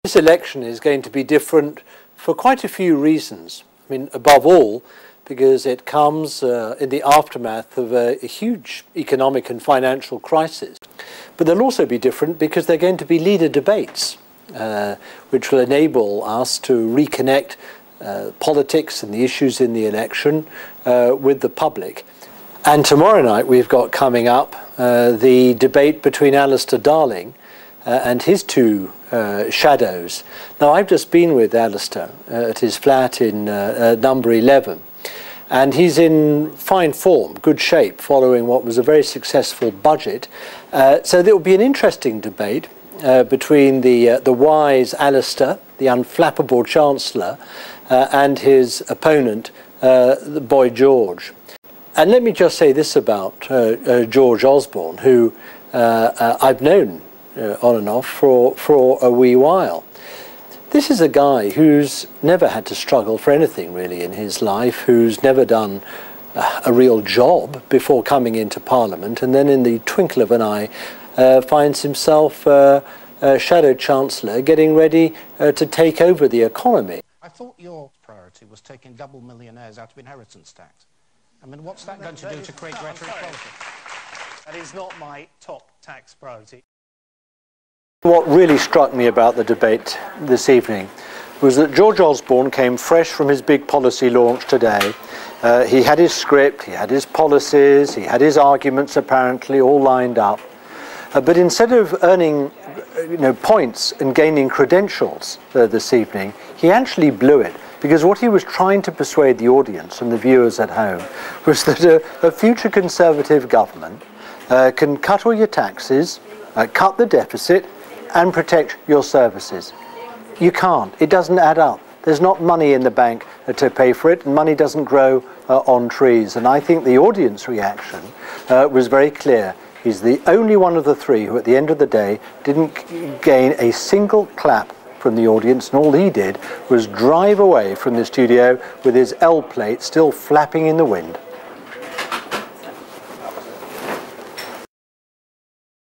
This election is going to be different for quite a few reasons. I mean, above all, because it comes in the aftermath of a huge economic and financial crisis. But they'll also be different because they're going to be leader debates, which will enable us to reconnect politics and the issues in the election with the public. And tomorrow night we've got coming up the debate between Alistair Darling and his two shadows. Now, I've just been with Alistair at his flat in number 11, and he's in fine form, good shape, following what was a very successful budget. So there will be an interesting debate between the wise Alistair, the unflappable Chancellor, and his opponent, the boy George. And let me just say this about George Osborne, who I've known on and off for a wee while. This is a guy who's never had to struggle for anything really in his life, who's never done a real job before coming into Parliament, and then in the twinkle of an eye finds himself Shadow Chancellor getting ready to take over the economy. I thought your priority was taking double millionaires out of inheritance tax. I mean, what's that going to do to create greater equality? That is not my top tax priority. What really struck me about the debate this evening was that George Osborne came fresh from his big policy launch today. He had his script, he had his policies, he had his arguments apparently all lined up. But instead of earning points and gaining credentials this evening, he actually blew it. Because what he was trying to persuade the audience and the viewers at home was that a future Conservative government can cut all your taxes, cut the deficit, and protect your services. You can't. It doesn't add up. There's not money in the bank to pay for it, and money doesn't grow on trees. And I think the audience reaction was very clear. He's the only one of the three who, at the end of the day, didn't gain a single clap from the audience, and all he did was drive away from the studio with his L plate still flapping in the wind.